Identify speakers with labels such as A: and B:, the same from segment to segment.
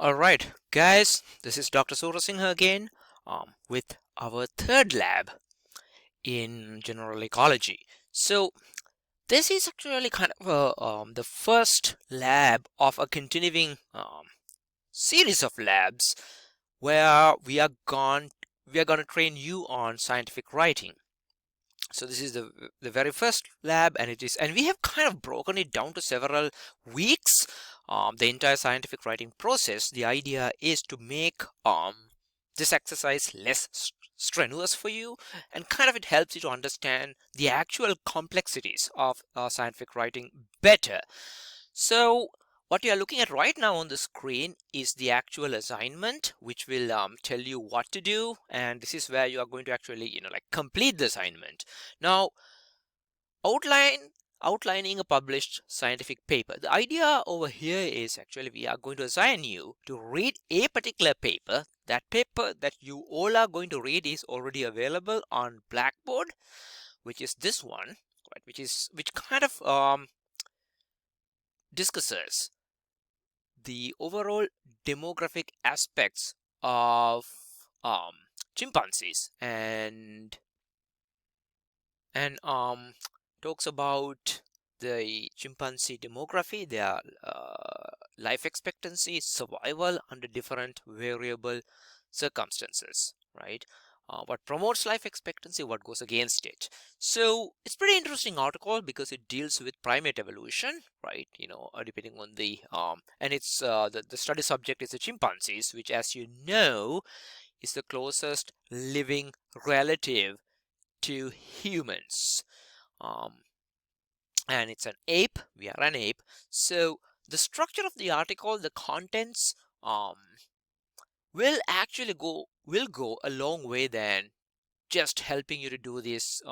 A: All right, guys, this is Dr. Surasinghe again with our third lab in general ecology. So, this is actually kind of the first lab of a continuing series of labs where we are going to train you on scientific writing. So this is the very first lab, and we have kind of broken it down to several weeks. The entire scientific writing process. The idea is to make this exercise less strenuous for you, and kind of it helps you to understand the actual complexities of scientific writing better. So what you are looking at right now on the screen is the actual assignment, which will tell you what to do, and this is where you are going to actually, like complete the assignment. Now, outline outlining a published scientific paper. The idea over here is actually we are going to assign you to read a particular paper. That paper that you all are going to read is already available on Blackboard, which is this one, right? Which kind of discusses the overall demographic aspects of um, chimpanzees and talks about the chimpanzee demography, their life expectancy, survival under different variable circumstances, right? What promotes life expectancy, what goes against it. So it's pretty interesting article because it deals with primate evolution, right? Depending on and it's the study subject is the chimpanzees, which, as you know, is the closest living relative to humans. Um, and it's an ape. We are an ape. So the structure of the article, the contents, um, will go a long way than just helping you to do this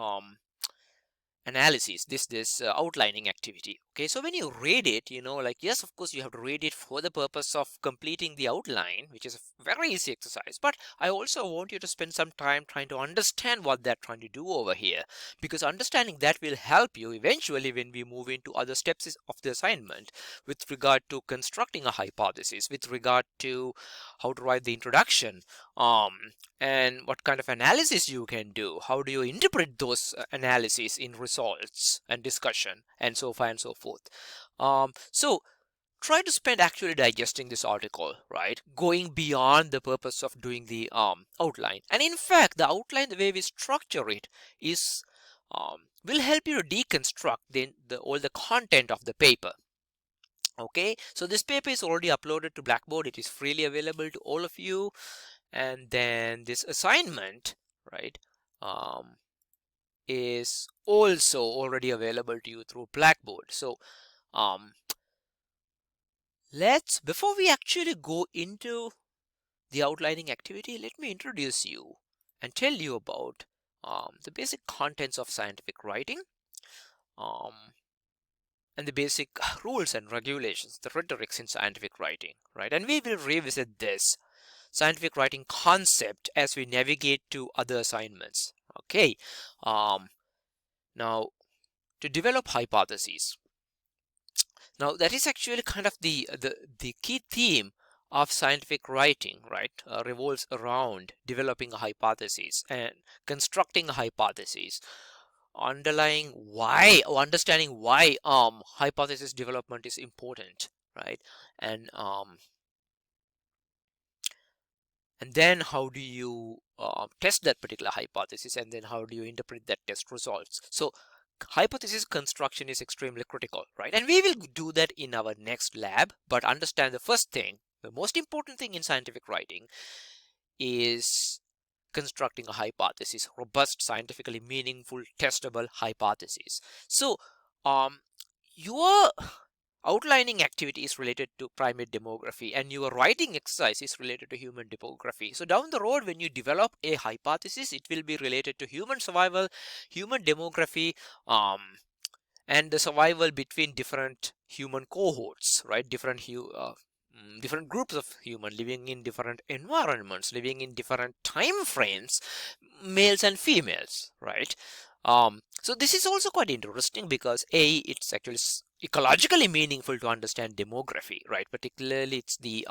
A: analysis, this outlining activity. Okay, so when you read it, like, yes, of course you have to read it for the purpose of completing the outline, which is a very easy exercise, but I also want you to spend some time trying to understand what they're trying to do over here, because understanding that will help you eventually when we move into other steps of the assignment with regard to constructing a hypothesis, with regard to how to write the introduction, um and what kind of analysis you can do, how do you interpret those analyses in results and discussion, and so far and so forth. So try to spend actually digesting this article, right, going beyond the purpose of doing the outline. And in fact, the outline, the way we structure it, is will help you to deconstruct all the content of the paper. Okay, so this paper is already uploaded to Blackboard. It is freely available to all of you. And then this assignment, right, um, is also already available to you through Blackboard. So um, before we actually go into the outlining activity, let me introduce you and tell you about the basic contents of scientific writing, um, and the basic rules and regulations, the rhetorics in scientific writing, right? And we will revisit this scientific writing concept as we navigate to other assignments. Okay, um, now to develop hypotheses. Now that is actually kind of the key theme of scientific writing, right? Revolves around developing a hypothesis and constructing a hypothesis, understanding why hypothesis development is important, right? And then how do you test that particular hypothesis, and then how do you interpret that test results. So hypothesis construction is extremely critical, right? And we will do that in our next lab. But understand the first thing, the most important thing in scientific writing is constructing a hypothesis, robust, scientifically meaningful, testable hypothesis. So your outlining activity is related to primate demography, and your writing exercise is related to human demography. So down the road, when you develop a hypothesis, it will be related to human survival, human demography, and the survival between different human cohorts, right? Different groups of human living in different environments, living in different time frames, males and females, right? So this is also quite interesting because it's actually ecologically meaningful to understand demography, right? Particularly it's the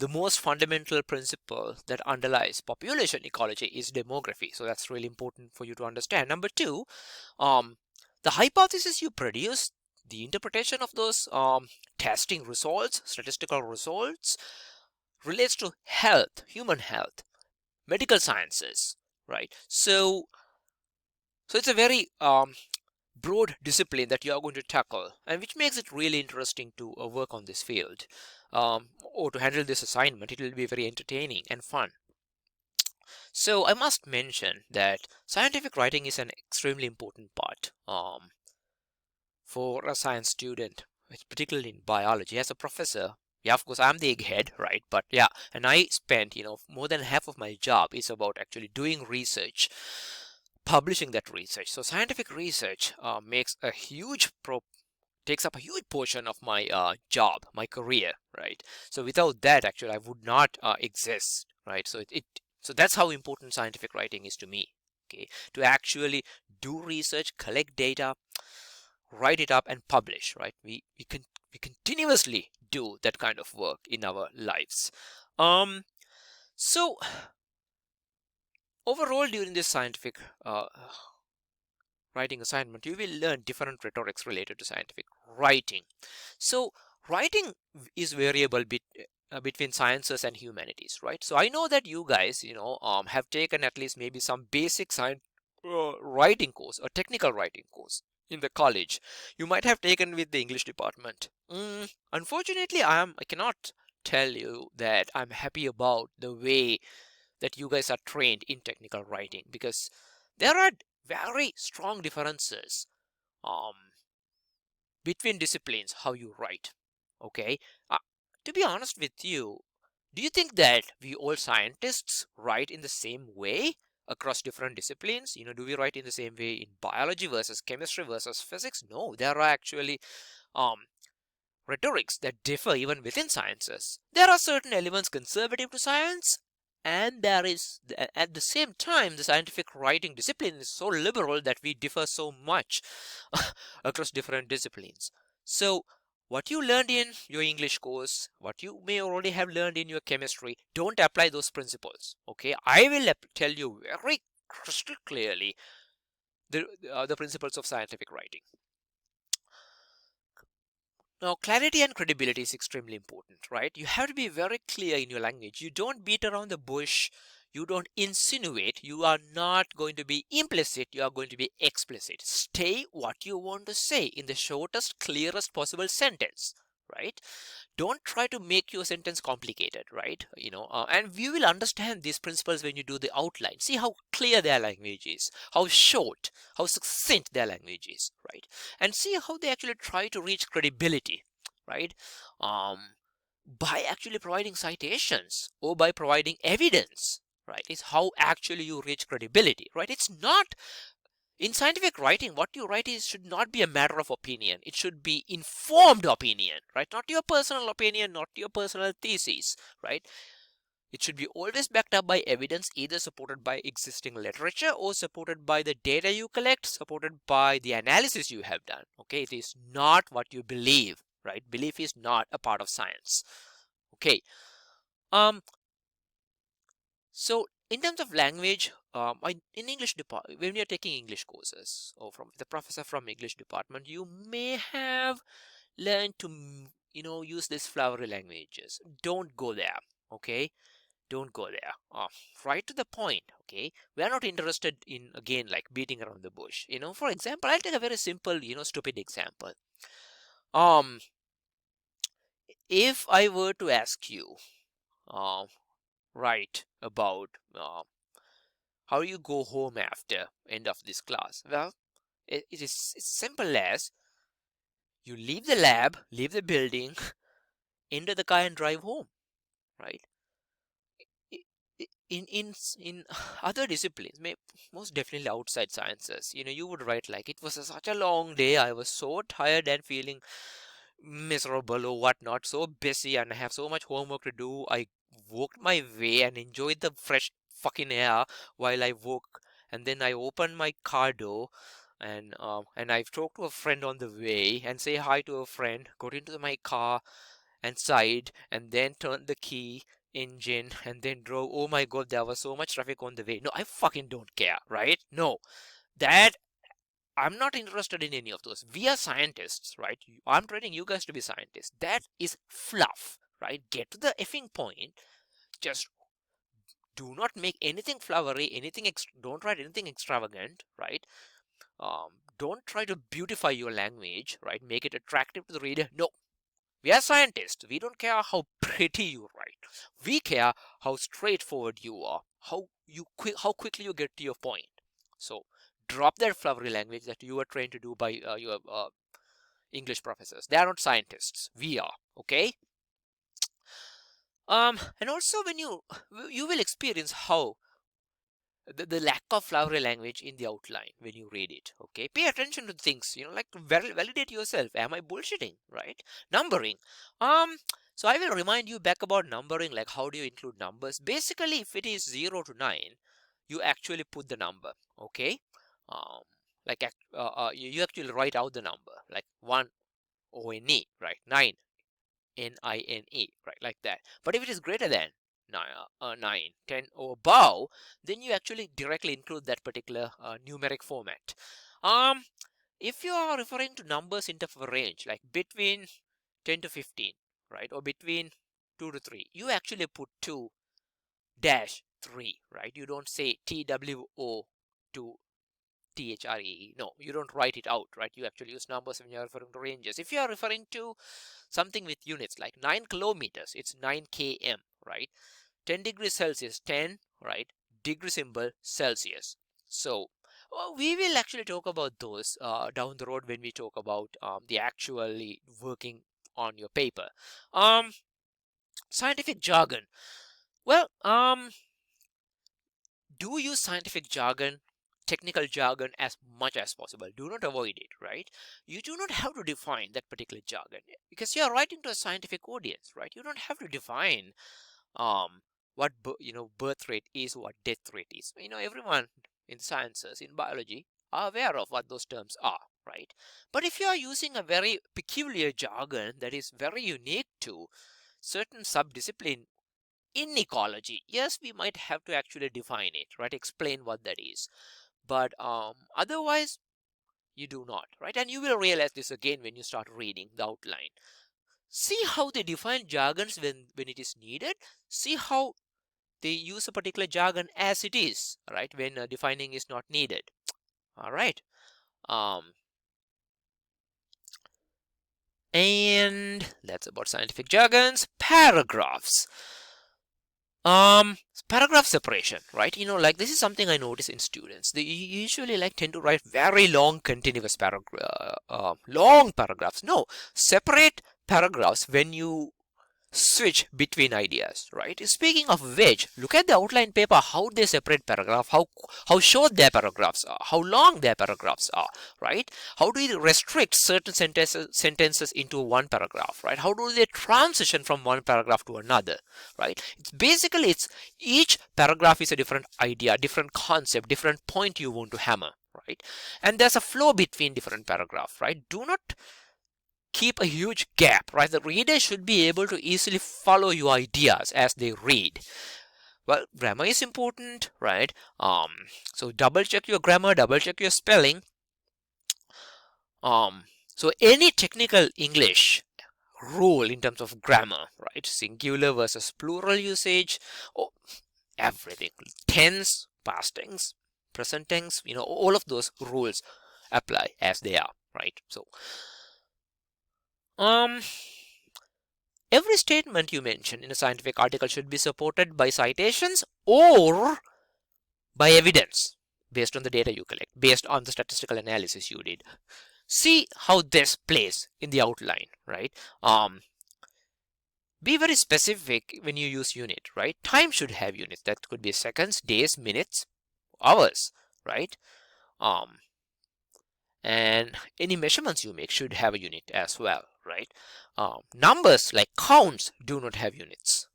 A: the most fundamental principle that underlies population ecology is demography. So that's really important for you to understand. Number two, um, the hypothesis you produce, the interpretation of those testing results, statistical results, relates to health, human health, medical sciences, right? So it's a very broad discipline that you are going to tackle, and which makes it really interesting to work on this field, or to handle this assignment. It will be very entertaining and fun. So I must mention that scientific writing is an extremely important part for a science student, particularly in biology. As a professor, yeah, of course, I'm the egghead, right? But yeah, and I spent, more than half of my job is about actually doing research, publishing that research. So scientific research takes up a huge portion of my job, my career, right? So without that, actually, I would not exist, right? So that's how important scientific writing is to me. Okay, to actually do research, collect data, write it up, and publish, right? We continuously do that kind of work in our lives. So overall, during this scientific writing assignment, you will learn different rhetorics related to scientific writing. So writing is variable between sciences and humanities, right? So I know that you guys, have taken at least maybe some basic science writing course or technical writing course in the college. You might have taken with the English department. Unfortunately, I cannot tell you that I'm happy about the way that you guys are trained in technical writing, because there are very strong differences um, between disciplines how you write. Okay, to be honest with you, do you think that we all scientists write in the same way across different disciplines? Do we write in the same way in biology versus chemistry versus physics? No, there are actually um, rhetorics that differ even within sciences. There are certain elements conservative to science, and there is, at the same time, the scientific writing discipline is so liberal that we differ so much across different disciplines. So what you learned in your English course, what you may already have learned in your chemistry, don't apply those principles. Okay, I will tell you very crystal clearly the principles of scientific writing. Now, clarity and credibility is extremely important, right? You have to be very clear in your language. You don't beat around the bush. You don't insinuate. You are not going to be implicit. You are going to be explicit. Say what you want to say in the shortest, clearest possible sentence, right? Don't try to make your sentence complicated, right? And we will understand these principles when you do the outline. See how clear their language is, how short, how succinct their language is, right? And see how they actually try to reach credibility, right? By actually providing citations or by providing evidence, right? Is how actually you reach credibility, right? It's not in scientific writing, what you write should not be a matter of opinion. It should be informed opinion, right? Not your personal opinion, not your personal thesis, right? It should be always backed up by evidence, either supported by existing literature or supported by the data you collect, supported by the analysis you have done. Okay, it is not what you believe, right? Belief is not a part of science. Okay. So in terms of language, in English department, when you're taking English courses or from the professor from English department, you may have learned to, use these flowery languages. Don't go there. Okay, don't go there. Right to the point. Okay, we are not interested in, again, like beating around the bush. For example, I'll take a very simple, stupid example. If I were to ask you, write about how you go home after end of this class. Well, it's simple as you leave the lab, leave the building, enter the car and drive home, right? In other disciplines, most definitely outside sciences, you would write like, it was such a long day, I was so tired and feeling miserable or whatnot, so busy, and I have so much homework to do. I walked my way and enjoyed the fresh fucking air while I walk, and then I opened my car door, and I've talked to a friend on the way and say hi to a friend, got into my car, and cite and then turn the key engine and then drove. Oh my god, there was so much traffic on the way. No, I fucking don't care, right? No, that I'm not interested in any of those. We are scientists, right? I'm training you guys to be scientists. That is fluff, right? Get to the effing point. Just do not make anything flowery, don't write anything extravagant, right? Don't try to beautify your language, right? Make it attractive to the reader. No, we are scientists. We don't care how pretty you write. We care how straightforward you are, how quickly you get to your point. So drop that flowery language that you were trained to do by your English professors. They are not scientists. We are, okay? And also when you will experience how the lack of flowery language in the outline when you read it. Okay, pay attention to things, like validate yourself. Am I bullshitting? Right? Numbering. So I will remind you back about numbering, like how do you include numbers. Basically, if it is 0 to 9, you actually put the number. Okay, like you actually write out the number, like 1 ONE, right? 9 NINE, right? Like that. But if it is greater than 9, 10 or above, then you actually directly include that particular numeric format. If you are referring to numbers in terms of a range, like between 10 to 15, right, or between 2 to 3, you actually put 2 dash 3, right? You don't say TWO to THREE. No, you don't write it out, right? You actually use numbers when you're referring to ranges. If you are referring to something with units like 9 kilometers, it's 9 km, right? 10 degrees Celsius, 10, right? Degree symbol, Celsius. So we will actually talk about those down the road when we talk about the actually working on your paper. Scientific jargon. Well, do use scientific jargon, technical jargon as much as possible. Do not avoid it, right? You do not have to define that particular jargon because you are writing to a scientific audience, right? You don't have to define what birth rate is, what death rate is. Everyone in sciences, in biology, are aware of what those terms are, right? But if you are using a very peculiar jargon that is very unique to certain subdiscipline in ecology, yes, we might have to actually define it, right? Explain what that is. But otherwise, you do not, right? And you will realize this again when you start reading the outline. See how they define jargons when it is needed. See how they use a particular jargon as it is, right? When defining is not needed. All right. And that's about scientific jargons. Paragraphs. Paragraph separation, right? Like this is something I notice in students. They usually tend to write very long continuous long paragraphs. No, separate paragraphs when you switch between ideas, right? Speaking of which, look at the outline paper, how they separate paragraph, how short their paragraphs are, how long their paragraphs are, right? How do they restrict certain sentences into one paragraph, right? How do they transition from one paragraph to another, right? It's each paragraph is a different idea, different concept, different point you want to hammer, right? And there's a flow between different paragraphs, right? Do not keep a huge gap, right? The reader should be able to easily follow your ideas as they read. Well, grammar is important, right? So double check your grammar, double check your spelling. So any technical English rule in terms of grammar, right? Singular versus plural usage, everything. Tense, past tense, present tense, all of those rules apply as they are, right? So every statement you mention in a scientific article should be supported by citations or by evidence based on the data you collect, based on the statistical analysis you did. See how this plays in the outline, right? Be very specific when you use unit, right? Time should have units. That could be seconds, days, minutes, hours, right? And any measurements you make should have a unit as well, right? Numbers like counts do not have units.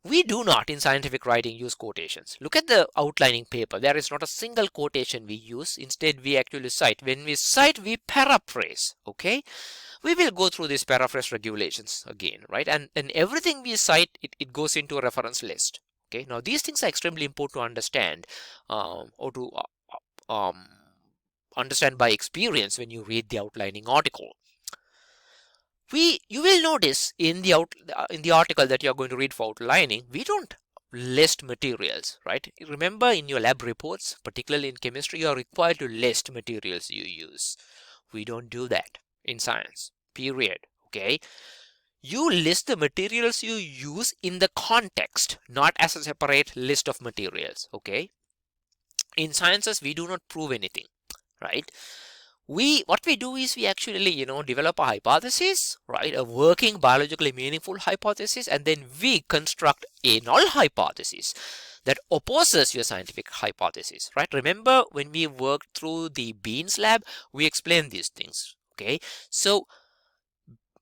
A: We do not in scientific writing use quotations. Look at the outlining paper. There is not a single quotation we use. Instead, we actually cite. When we cite, we paraphrase, okay? we will go through these paraphrase regulations again, right? And everything we cite, it goes into a reference list. Okay, now these things are extremely important to understand, or to understand by experience when you read the outlining article. You will notice in the article that you're going to read for outlining, we don't list materials, right? Remember, in your lab reports, particularly in chemistry, you are required to list materials you use. We don't do that in science, period. Okay, you list the materials you use in the context, not as a separate list of materials. Okay, in sciences we do not prove anything, right? What we do is we actually develop a hypothesis, right? A working biologically meaningful hypothesis, and then we construct a null hypothesis that opposes your scientific hypothesis, right? Remember, when we worked through the Beans lab, we explained these things. Okay, so,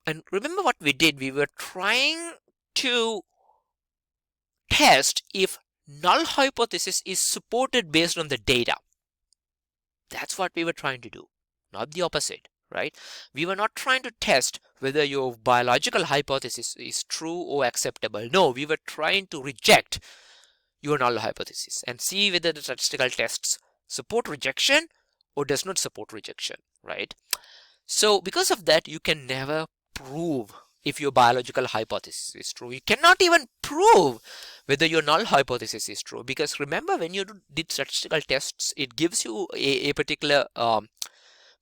A: and remember what we did, we were trying to test if null hypothesis is supported based on the data. That's what we were trying to do, not the opposite, right? We were not trying to test whether your biological hypothesis is true or acceptable. No, we were trying to reject your null hypothesis and see whether the statistical tests support rejection or does not support rejection, right? So because of that, you can never prove if your biological hypothesis is true. You cannot even prove whether your null hypothesis is true, because remember, when you did statistical tests, it gives you a particular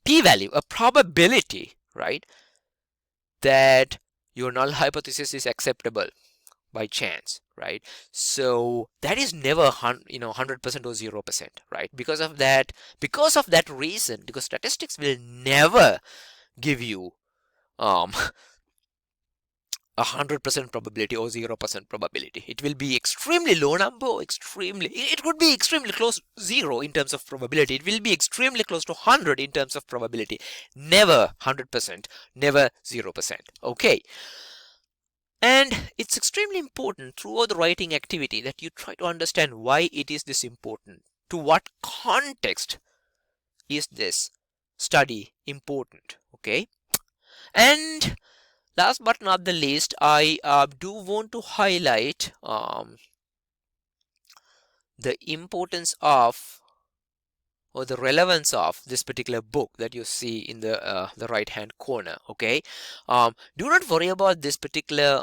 A: p-value, a probability, right, that your null hypothesis is acceptable by chance, right? So that is never 100% or 0%, right? Because of that reason, because statistics will never give you 100% probability or 0% probability. It will be extremely low number, it could be extremely close to 0 in terms of probability. It will be extremely close to 100 in terms of probability. Never 100%, never 0%. Okay. And it's extremely important throughout the writing activity that you try to understand why it is this important. To what context is this study important? Okay. And last but not the least, I do want to highlight the importance of, or the relevance of, this particular book that you see in the right hand corner. Okay, do not worry about this particular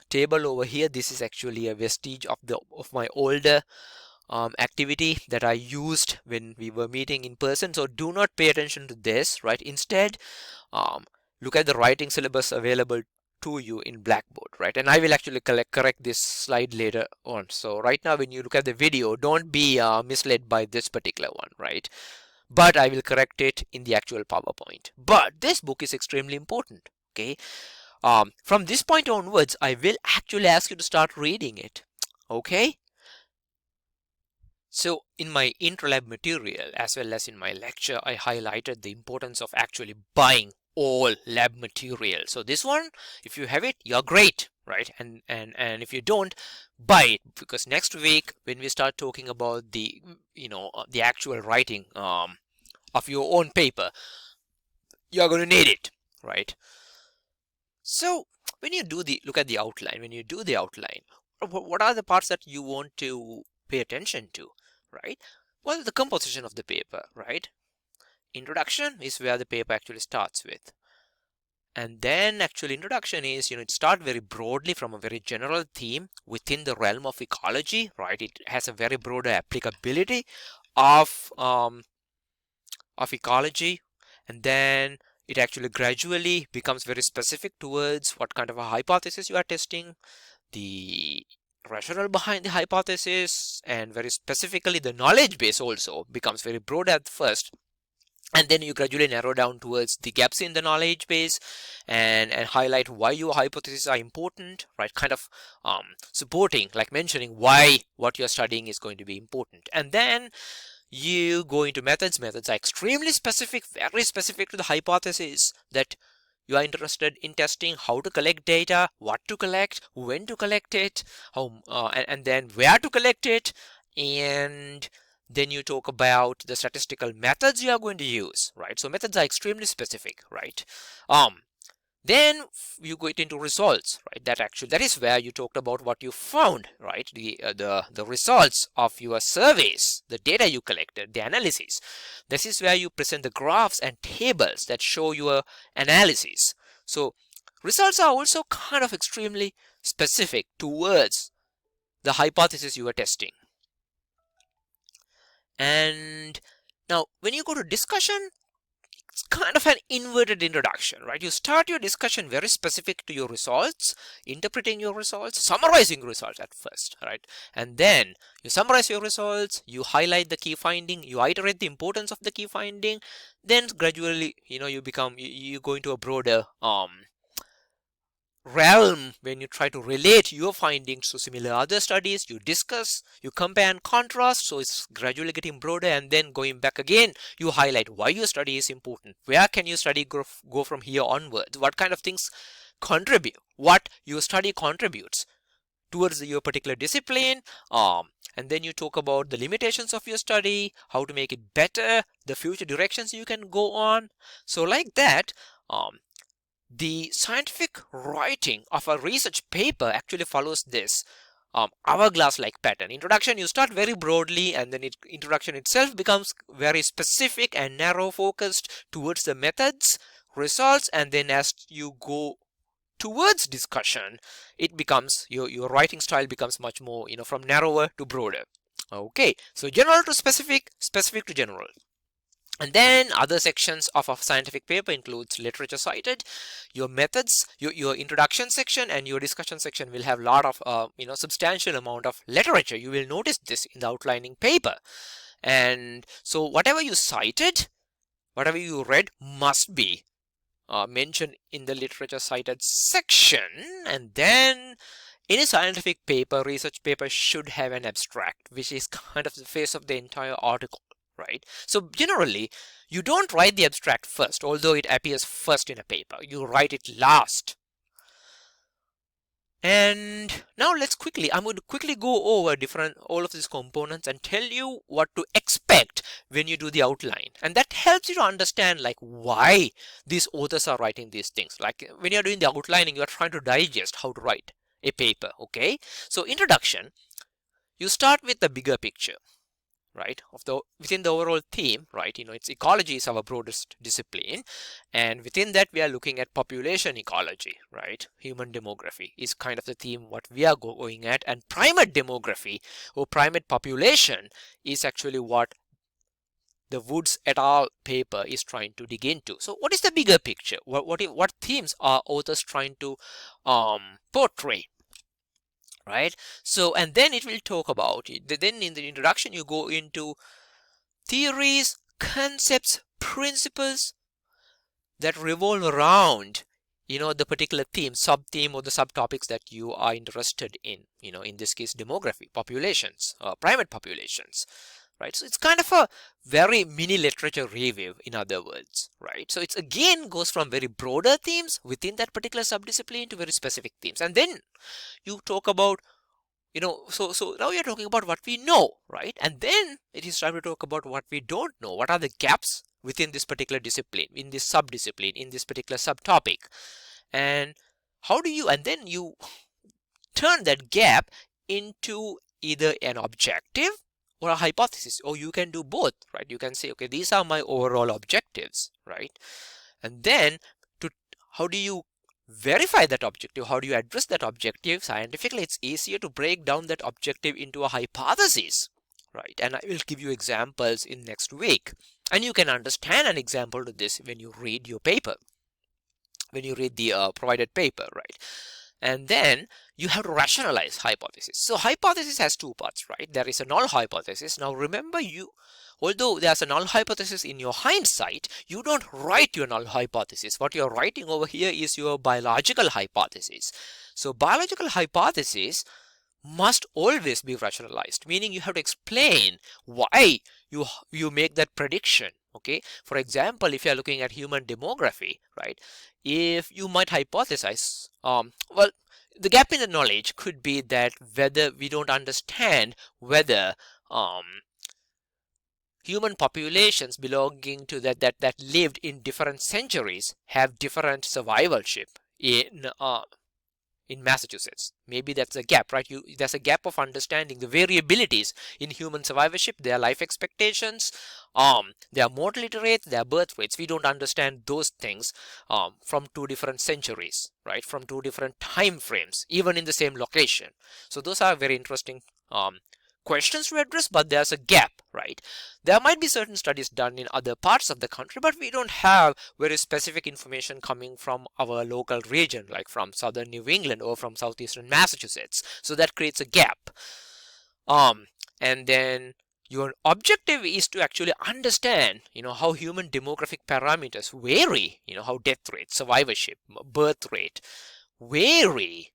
A: table over here. This is actually a vestige of my older activity that I used when we were meeting in person. So do not pay attention to this, right? Instead, look at the writing syllabus available to you in Blackboard, right? And I will actually correct this slide later on. So right now, when you look at the video, don't be misled by this particular one, right? But I will correct it in the actual PowerPoint. But this book is extremely important. Okay, from this point onwards, I will actually ask you to start reading it. Okay. So in my intro lab material as well as in my lecture, I highlighted the importance of actually buying all lab material. So this one, if you have it, you're great, right? And if you don't, buy it, because next week when we start talking about the the actual writing of your own paper, you're going to need it, right? So when you look at the outline, when you do the outline, what are the parts that you want to pay attention to, right? Well, the composition of the paper, right? Introduction is where the paper actually starts with. And then actual introduction is, it starts very broadly from a very general theme within the realm of ecology, right? It has a very broad applicability of ecology, and then it actually gradually becomes very specific towards what kind of a hypothesis you are testing, the rationale behind the hypothesis, and very specifically the knowledge base also becomes very broad at first. And then you gradually narrow down towards the gaps in the knowledge base and highlight why your hypotheses are important, right? Kind of supporting, like mentioning why what you're studying is going to be important. And then you go into methods. Methods are extremely specific, very specific to the hypothesis that you are interested in testing. How to collect data, what to collect, when to collect it, and then where to collect it, and then you talk about the statistical methods you are going to use, right? So methods are extremely specific, right? Then you go into results, right? That is where you talked about what you found, right? The results of your surveys, the data you collected, the analysis. This is where you present the graphs and tables that show your analysis. So results are also kind of extremely specific towards the hypothesis you are testing. And now when you go to discussion, it's kind of an inverted introduction, right? You start your discussion very specific to your results, interpreting your results, summarizing results at first, right? And then you summarize your results, you highlight the key finding, you iterate the importance of the key finding, then gradually, you go into a broader realm when you try to relate your findings to similar other studies. You discuss, you compare and contrast, so it's gradually getting broader, and then going back again, you highlight why your study is important, where can your study go from here onwards, what kind of things contribute, what your study contributes towards your particular discipline, and then you talk about the limitations of your study, how to make it better, the future directions you can go on. So like that, the scientific writing of a research paper actually follows this hourglass-like pattern. Introduction, you start very broadly, and then introduction itself becomes very specific and narrow focused towards the methods, results, and then as you go towards discussion, it becomes your writing style becomes much more, from narrower to broader. Okay, so general to specific, specific to general. And then other sections of a scientific paper includes literature cited, your methods, your introduction section, and your discussion section will have a lot of substantial amount of literature. You will notice this in the outlining paper. And so whatever you cited, whatever you read must be mentioned in the literature cited section. And then any scientific paper, research paper should have an abstract, which is kind of the face of the entire article. Right? So generally, you don't write the abstract first, although it appears first in a paper. You write it last. And now I'm going to quickly go over all of these components and tell you what to expect when you do the outline. And that helps you to understand like why these authors are writing these things. Like when you're doing the outlining, you're trying to digest how to write a paper. Okay. So introduction, you start with the bigger picture, right, within the overall theme, right? It's ecology is our broadest discipline, and within that we are looking at population ecology, right? Human demography is kind of the theme what we are going at, and primate demography or primate population is actually what the Woods et al. Paper is trying to dig into. So what is the bigger picture? What themes are authors trying to portray? Right? So, and then it will talk about it. Then in the introduction, you go into theories, concepts, principles that revolve around, the particular theme, sub-theme, or the subtopics that you are interested in. In this case, demography, populations, primate populations. Right? So it's kind of a very mini literature review, in other words, right? So it's again goes from very broader themes within that particular subdiscipline to very specific themes. And then you talk about, so now you're talking about what we know, right? And then it is time to talk about what we don't know. What are the gaps within this particular discipline, in this subdiscipline, in this particular subtopic? And and then you turn that gap into either an objective or a hypothesis, or you can do both, right? You can say, okay, these are my overall objectives, right? And then how do you verify that objective? How do you address that objective? Scientifically, it's easier to break down that objective into a hypothesis, right? And I will give you examples in next week. And you can understand an example to this when you read your paper, when you read the provided paper, right? And then you have to rationalize hypothesis. So hypothesis has two parts, right? There is a null hypothesis. Now remember, although there's a null hypothesis in your hindsight, you don't write your null hypothesis. What you're writing over here is your biological hypothesis. So biological hypothesis must always be rationalized, meaning you have to explain why you make that prediction. Okay, for example, if you're looking at human demography, right, if you might hypothesize, well, the gap in the knowledge could be that whether we don't understand whether human populations belonging to that lived in different centuries have different survivalship in Massachusetts. Maybe that's a gap, right? There's a gap of understanding the variabilities in human survivorship, their life expectations, their mortality rates, their birth rates. We don't understand those things from two different centuries, right? From two different time frames, even in the same location. So those are very interesting questions to address, but there's a gap, right? There might be certain studies done in other parts of the country, but we don't have very specific information coming from our local region, like from southern New England or from southeastern Massachusetts. So that creates a gap. And then your objective is to actually understand, how human demographic parameters vary, how death rate, survivorship, birth rate vary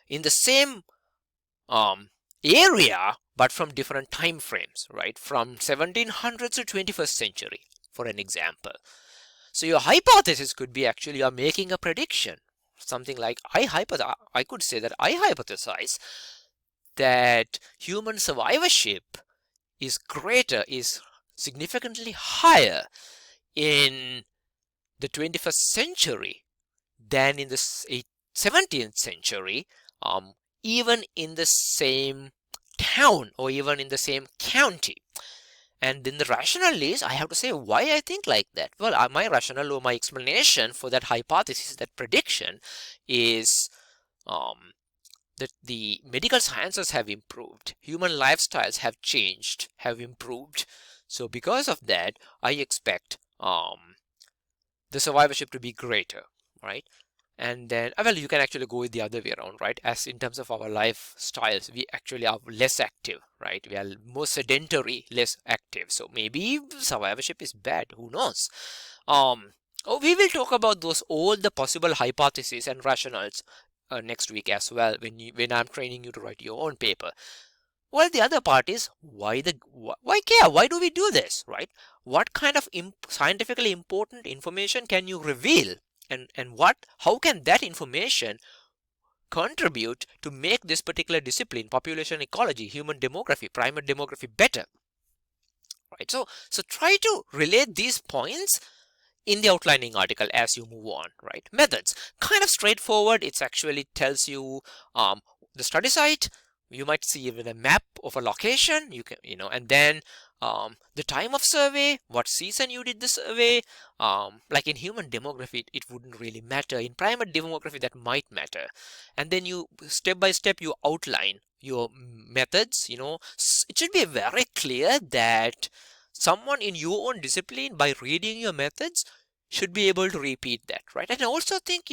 A: in the same area, but from different time frames, right? From 1700s to 21st century, for an example. So your hypothesis could be actually you're making a prediction. Something like I could say that I hypothesize that human survivorship is significantly higher in the 21st century than in the 17th century, even in the same town or even in the same county. And then the rationale is, I have to say why I think like that. Well, my rationale or my explanation for that hypothesis, that prediction, is that the medical sciences have improved, human lifestyles have changed, have improved. So because of that, I expect the survivorship to be greater, right? And then, well, you can actually go the other way around, right? As in terms of our lifestyles, we actually are less active, right? We are more sedentary, less active. So maybe survivorship is bad. Who knows? We will talk about all the possible hypotheses and rationales next week as well when I'm training you to write your own paper. Well, the other part is why care? Why do we do this, right? What kind of scientifically important information can you reveal? And how can that information contribute to make this particular discipline, population ecology, human demography, primate demography, better, right? So try to relate these points in the outlining article as you move on, right? Methods, kind of straightforward. It actually tells you the study site. You might see even a map of a location. You can, and then the time of survey, what season you did the survey. Like in human demography, it wouldn't really matter. In primate demography, that might matter. And then you step by step you outline your methods. It should be very clear that someone in your own discipline, by reading your methods, should be able to repeat that, right? And I also think,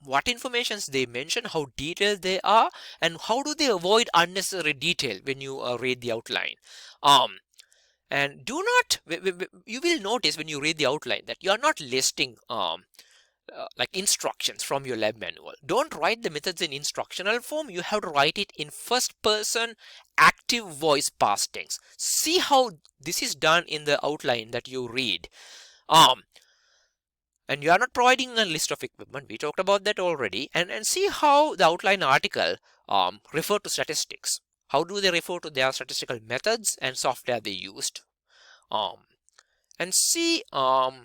A: what informations they mention, how detailed they are, and how do they avoid unnecessary detail when you read the outline. And do not, you will notice when you read the outline that you are not listing like instructions from your lab manual. Don't write the methods in instructional form. You have to write it in first person active voice past tense. See how this is done in the outline that you read. And you are not providing a list of equipment. We talked about that already. And see how the outline article refer to statistics. How do they refer to their statistical methods and software they used? And see how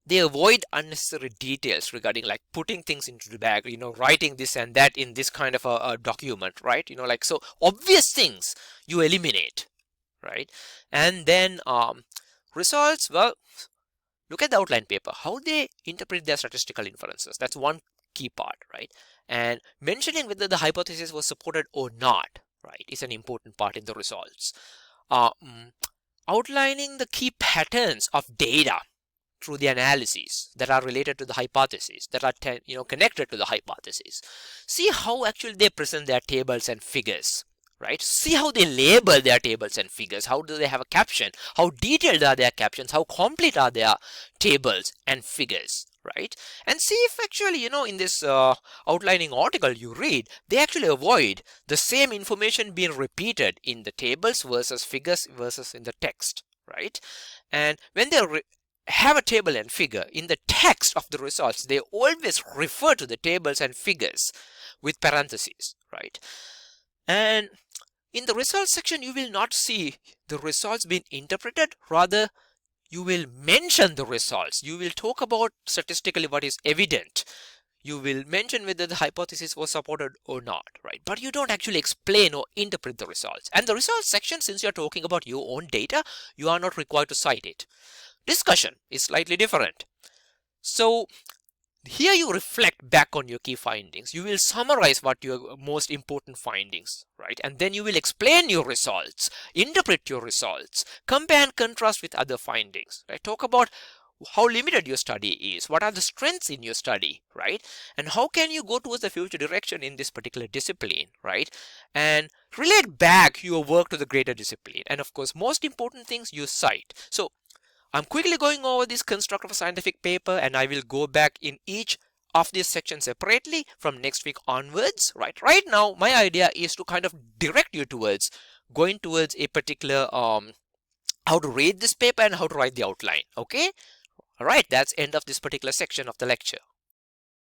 A: they avoid unnecessary details regarding like putting things into the bag, writing this and that in this kind of a document, right? So obvious things you eliminate, right? And then results, well, look at the outline paper, how they interpret their statistical inferences. That's one key part, right? And mentioning whether the hypothesis was supported or not, right, is an important part in the results. Outlining the key patterns of data through the analyses that are related to the hypothesis, that are connected to the hypothesis. See how actually they present their tables and figures, right? See how they label their tables and figures. How do they have a caption? How detailed are their captions? How complete are their tables and figures, right? And see if actually, in this outlining article you read, they actually avoid the same information being repeated in the tables versus figures versus in the text, right? And when they have a table and figure in the text of the results, they always refer to the tables and figures with parentheses, right? And in the results section, you will not see the results being interpreted. Rather, you will mention the results. You will talk about statistically what is evident. You will mention whether the hypothesis was supported or not, right? But you don't actually explain or interpret the results. And the results section, since you're talking about your own data, you are not required to cite it. Discussion is slightly different. So here you reflect back on your key findings. You will summarize what your most important findings, right? And then you will explain your results, interpret your results, compare and contrast with other findings, right? Talk about how limited your study is, what are the strengths in your study, right? And how can you go towards the future direction in this particular discipline, right? And relate back your work to the greater discipline. And of course, most important things, you cite. So I'm quickly going over this construct of a scientific paper, and I will go back in each of these sections separately from next week onwards, right? Right now, my idea is to kind of direct you towards going towards a particular how to read this paper and how to write the outline. Okay? All right, that's end of this particular section of the lecture.